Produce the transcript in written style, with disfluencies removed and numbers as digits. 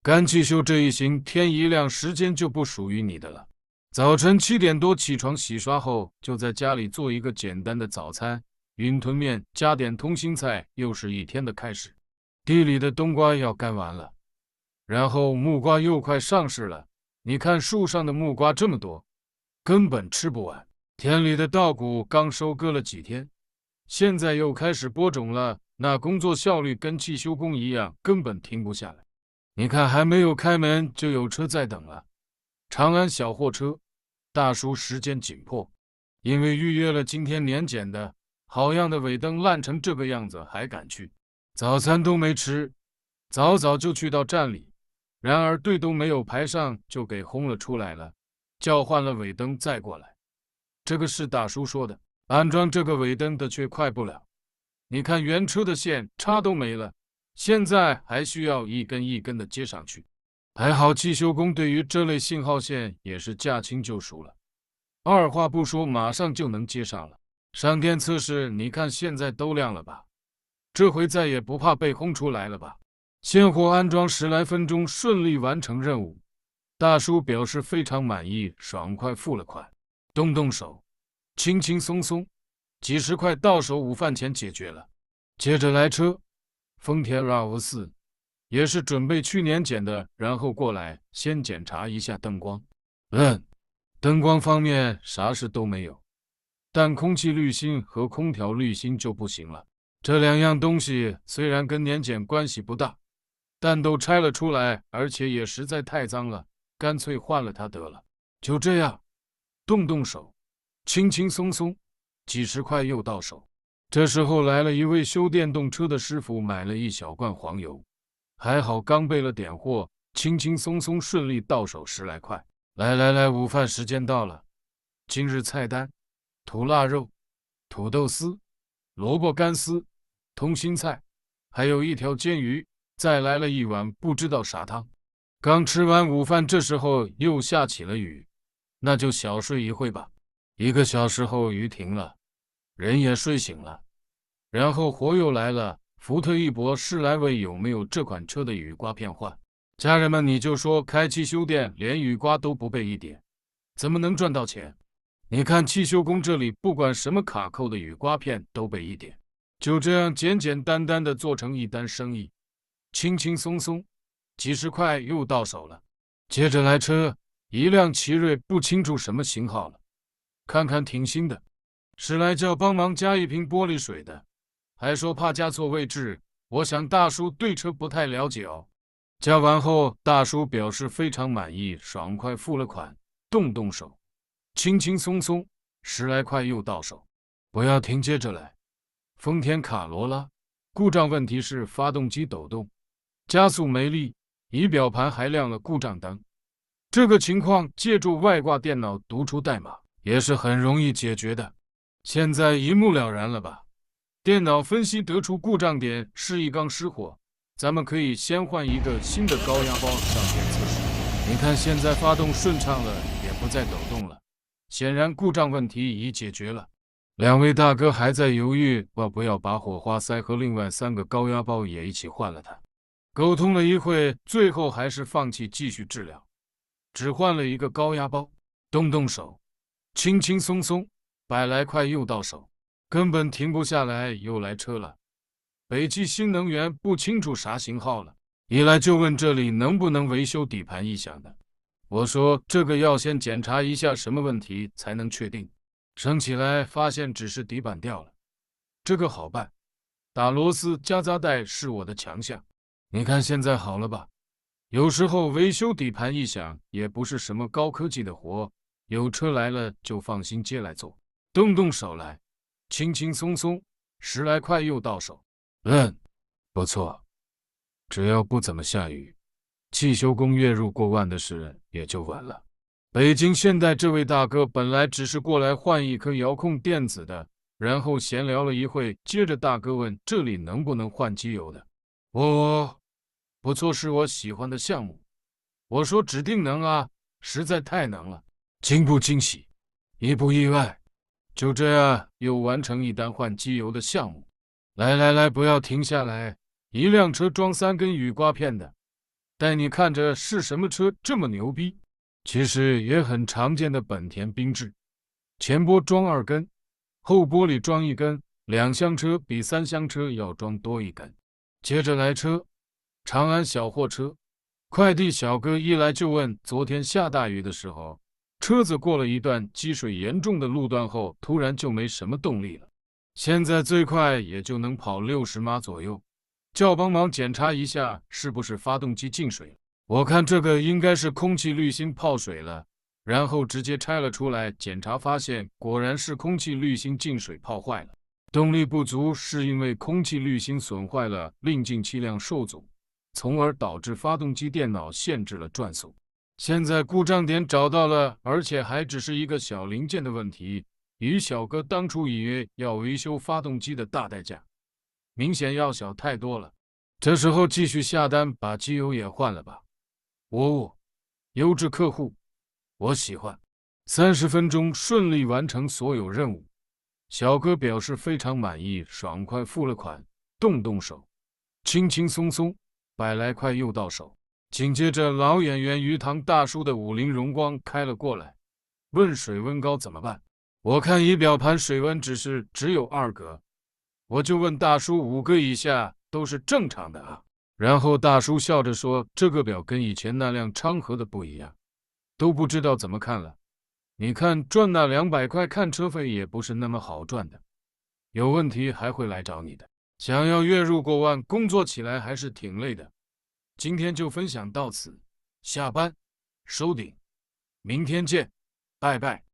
干汽修这一行，天一亮时间就不属于你的了。早晨7点多起床洗刷后，就在家里做一个简单的早餐，云吞面加点通心菜，又是一天的开始。地里的冬瓜要干完了，然后木瓜又快上市了。你看树上的木瓜这么多，根本吃不完。田里的稻谷刚收割了几天，现在又开始播种了，那工作效率跟汽修工一样，根本停不下来。你看还没有开门就有车在等了。长安小货车，大叔时间紧迫，因为预约了今天年检的，好样的，尾灯烂成这个样子还敢去，早餐都没吃，早早就去到站里，然而队都没有排上就给轰了出来了，叫换了尾灯再过来。这个是大叔说的，安装这个尾灯的却快不了，你看原车的线插都没了，现在还需要一根一根的接上去。还好汽修工对于这类信号线也是驾轻就熟了，二话不说马上就能接上了。上电测试，你看现在都亮了吧？这回再也不怕被轰出来了吧？现货安装10来分钟，顺利完成任务。大叔表示非常满意，爽快付了款，动手，轻轻松松，几十块到手，午饭前解决了。接着来车，丰田 RAV4。也是准备去年检的，然后过来先检查一下灯光。灯光方面啥事都没有，但空气滤芯和空调滤芯就不行了。这2样东西虽然跟年检关系不大，但都拆了出来，而且也实在太脏了，干脆换了它得了。就这样，动手，轻轻松松，几十块又到手。这时候来了一位修电动车的师傅，买了一小罐黄油。还好刚备了点货，轻轻松松顺利到手10来块。来，午饭时间到了。今日菜单：土腊肉、土豆丝、萝卜干丝、通心菜，还有1条煎鱼，再来了一碗不知道啥汤。刚吃完午饭，这时候又下起了雨，那就小睡一会吧。1个小时后雨停了，人也睡醒了，然后活又来了。福特一博士来问有没有这款车的雨刮片换。家人们，你就说开汽修店连雨刮都不备一点，怎么能赚到钱？你看汽修工这里不管什么卡扣的雨刮片都备一点，就这样简简单单的做成一单生意，轻轻松松，几十块又到手了。接着来车，一辆奇瑞，不清楚什么型号了，看看挺新的，是来叫帮忙加一瓶玻璃水的。还说怕加错位置，我想大叔对车不太了解哦。加完后，大叔表示非常满意，爽快付了款，动手，轻轻松松，10来块又到手。不要停，接着来。丰田卡罗拉，故障问题是发动机抖动，加速没力，仪表盘还亮了故障灯。这个情况借助外挂电脑读出代码也是很容易解决的。现在一目了然了吧？电脑分析得出故障点是一缸失火，咱们可以先换一个新的高压包上电测试。你看现在发动顺畅了，也不再抖动了，显然故障问题已解决了。2位大哥还在犹豫要不要把火花塞和另外3个高压包也一起换了它。沟通了一会，最后还是放弃继续治疗，只换了一个高压包。动手，轻轻松松，100来块又到手。根本停不下来，又来车了。北汽新能源，不清楚啥型号了，一来就问这里能不能维修底盘异响的。我说这个要先检查一下什么问题才能确定。升起来发现只是底板掉了，这个好办，打螺丝加扎带是我的强项。你看现在好了吧？有时候维修底盘异响也不是什么高科技的活，有车来了就放心接来做，动手来。轻轻松松，10来块又到手。不错，只要不怎么下雨，汽修工月入过万的事也就完了。北京现代这位大哥本来只是过来换一颗遥控电子的，然后闲聊了一会，接着大哥问这里能不能换机油的。不错，是我喜欢的项目。我说指定能啊，实在太能了。惊不惊喜，意不意外？就这样又完成一单换机油的项目。来，不要停下来，一辆车装3根雨刮片的，带你看着是什么车这么牛逼。其实也很常见的本田缤智，前波装2根，后玻璃装1根，2厢车比3厢车要装多1根。接着来车，长安小货车，快递小哥一来就问，昨天下大雨的时候，车子过了一段积水严重的路段后，突然就没什么动力了，现在最快也就能跑60码左右，叫帮忙检查一下是不是发动机进水。我看这个应该是空气滤芯泡水了，然后直接拆了出来检查，发现果然是空气滤芯进水泡坏了。动力不足是因为空气滤芯损坏了，令进气量受阻，从而导致发动机电脑限制了转速。现在故障点找到了，而且还只是一个小零件的问题，与小哥当初以为要维修发动机的大代价明显要小太多了。这时候继续下单，把机油也换了吧。优质客户，我喜欢。30分钟顺利完成所有任务，小哥表示非常满意，爽快付了款，动手，轻轻松松100来块又到手。紧接着老演员鱼塘大叔的50荣光开了过来，问水温高怎么办。我看仪表盘水温只有2格，我就问大叔5个以下都是正常的啊。然后大叔笑着说，这个表跟以前那辆昌河的不一样，都不知道怎么看了。你看赚那200块看车费也不是那么好赚的，有问题还会来找你的。想要月入过万，工作起来还是挺累的。今天就分享到此，下班收顶，明天见，拜拜。